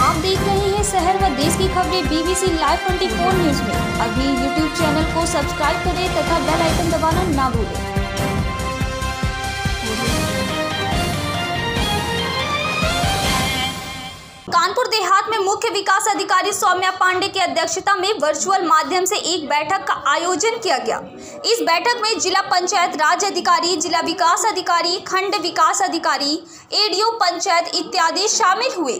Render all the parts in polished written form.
आप देख रहे हैं शहर व देश की खबरें BBC लाइव 24 न्यूज में। अभी YouTube चैनल को सब्सक्राइब करें तथा बेल आइकन दबाना ना भूलें। कानपुर देहात में मुख्य विकास अधिकारी सौम्या पांडे की अध्यक्षता में वर्चुअल माध्यम से एक बैठक का आयोजन किया गया। इस बैठक में जिला पंचायत राज अधिकारी, जिला विकास अधिकारी, खंड विकास अधिकारी, ADO पंचायत इत्यादि शामिल हुए।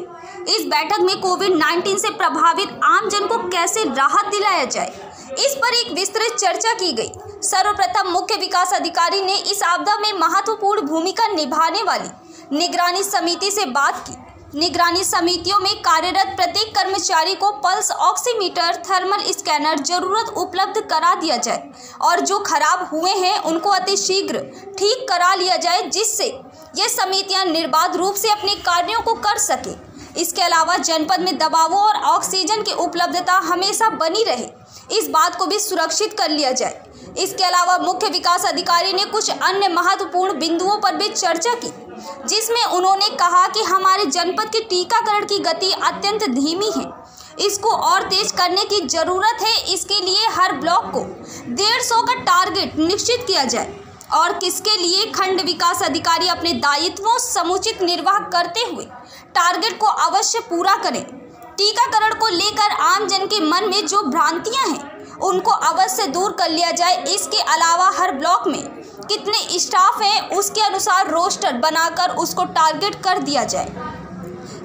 इस बैठक में कोविड-19 से प्रभावित आमजन को कैसे राहत दिलाया जाए, इस पर एक विस्तृत चर्चा की गई। सर्वप्रथम मुख्य विकास अधिकारी ने इस आपदा में महत्वपूर्ण भूमिका निभाने वाली निगरानी समिति से बात की। निगरानी समितियों में कार्यरत प्रत्येक कर्मचारी को पल्स ऑक्सीमीटर, थर्मल स्कैनर जरूरत उपलब्ध करा दिया जाए और जो खराब हुए हैं उनको अतिशीघ्र ठीक करा लिया जाए, जिससे ये समितियां निर्बाध रूप से अपने कार्यों को कर सके। इसके अलावा जनपद में दवाओं और ऑक्सीजन की उपलब्धता हमेशा बनी रहे, इस बात को भी सुरक्षित कर लिया जाए। इसके अलावा मुख्य विकास अधिकारी ने कुछ अन्य महत्वपूर्ण बिंदुओं पर भी चर्चा की, जिसमें उन्होंने कहा कि हमारे जनपद के टीकाकरण की गति अत्यंत धीमी है, इसको और तेज करने की जरूरत है। इसके लिए हर ब्लॉक को 150 का टारगेट निश्चित किया जाए और किसके लिए खंड विकास अधिकारी अपने दायित्वों समुचित निर्वाह करते हुए टारगेट को अवश्य पूरा करें। टीकाकरण को लेकर आम जन के मन में जो भ्रांतियां हैं उनको अवश्य दूर कर लिया जाए। इसके अलावा हर ब्लॉक में कितने स्टाफ हैं उसके अनुसार रोस्टर बनाकर उसको टारगेट कर दिया जाए,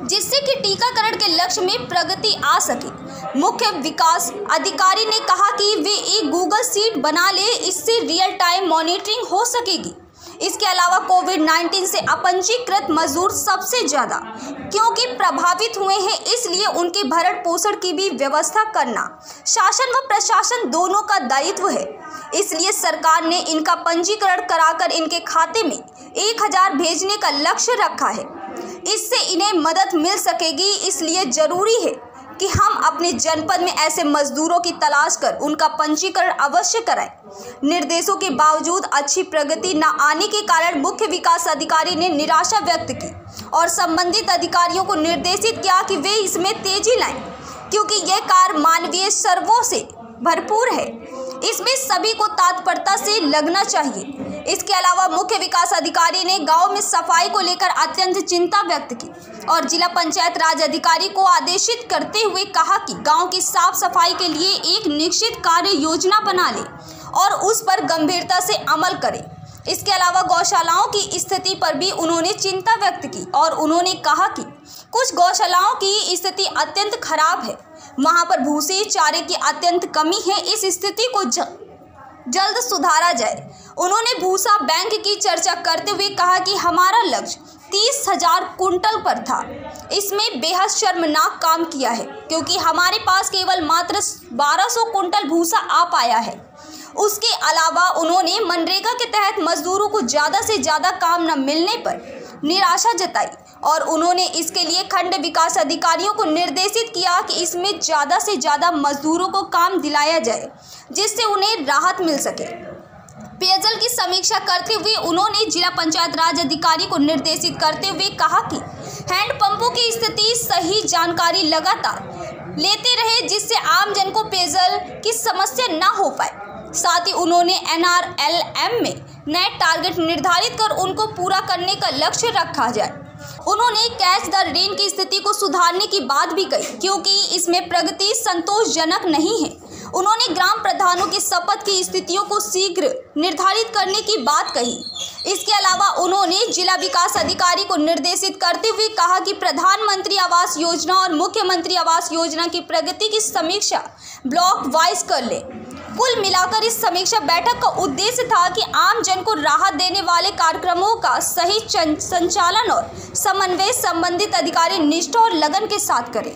जिससे कि टीकाकरण के लक्ष्य में प्रगति आ सके। मुख्य विकास अधिकारी ने कहा कि वे एक गूगल शीट बना ले, इससे रियल टाइम मॉनिटरिंग हो सकेगी। इसके अलावा कोविड-19 से अपंजीकृत मजदूर सबसे ज़्यादा क्योंकि प्रभावित हुए हैं, इसलिए उनके भरण पोषण की भी व्यवस्था करना शासन व प्रशासन दोनों का दायित्व है। इसलिए सरकार ने इनका पंजीकरण कराकर इनके खाते में 1000 भेजने का लक्ष्य रखा है। इससे इन्हें मदद मिल सकेगी। इसलिए जरूरी है कि हम अपने जनपद में ऐसे मजदूरों की तलाश कर उनका पंजीकरण अवश्य कराएं। निर्देशों के बावजूद अच्छी प्रगति न आने के कारण मुख्य विकास अधिकारी ने निराशा व्यक्त की और संबंधित अधिकारियों को निर्देशित किया कि वे इसमें तेजी लाएं, क्योंकि यह कार्य मानवीय सर्वों से भरपूर है। इसमें सभी को तत्परता से लगना चाहिए। इसके अलावा मुख्य विकास अधिकारी ने गांव में सफाई को लेकर अत्यंत चिंता व्यक्त की और जिला पंचायत राज अधिकारी को आदेशित करते हुए कहा कि गांव की साफ सफाई के लिए एक निश्चित कार्य योजना बना ले और उस पर गंभीरता से अमल करें। इसके अलावा गौशालाओं की स्थिति पर भी उन्होंने चिंता व्यक्त की और उन्होंने कहा कि कुछ गौशालाओं की स्थिति अत्यंत खराब है, वहां पर भूसे चारे की अत्यंत कमी है। इस स्थिति को जल्द सुधारा जाए। उन्होंने भूसा बैंक की चर्चा करते हुए कहा कि हमारा लक्ष्य 30,000 कुंटल पर था। इसमें बेहद शर्मनाक काम किया है, क्योंकि हमारे पास केवल मात्र 1200 कुंटल भूसा आ पाया है। उसके अलावा उन्होंने मनरेगा के तहत मजदूरों को ज़्यादा से ज़्यादा काम न मिलने पर निराशा जताई और उन्होंने इसके लिए खंड विकास अधिकारियों को निर्देशित किया कि इसमें ज़्यादा से ज़्यादा मजदूरों को काम दिलाया जाए, जिससे उन्हें राहत मिल सके। पेयजल की समीक्षा करते हुए उन्होंने जिला पंचायत राज अधिकारी को निर्देशित करते हुए कहा कि हैंडपंपों की स्थिति सही जानकारी लगातार लेते रहे, जिससे आमजन को पेयजल की समस्या न हो पाए। साथ ही उन्होंने NRLM में नए टारगेट निर्धारित कर उनको पूरा करने का लक्ष्य रखा जाए। उन्होंने कैच द रेन की स्थिति को सुधारने की बात भी कही, क्योंकि इसमें प्रगति संतोषजनक नहीं है। उन्होंने ग्राम प्रधानों की शपथ की स्थितियों को शीघ्र निर्धारित करने की बात कही। इसके अलावा उन्होंने जिला विकास अधिकारी को निर्देशित करते हुए कहा कि प्रधानमंत्री आवास योजना और मुख्यमंत्री आवास योजना की प्रगति की समीक्षा ब्लॉक वाइज कर ले। कुल मिलाकर इस समीक्षा बैठक का उद्देश्य था कि आम जन को राहत देने वाले कार्यक्रमों का सही संचालन और समन्वय संबंधित अधिकारी निष्ठा और लगन के साथ करें।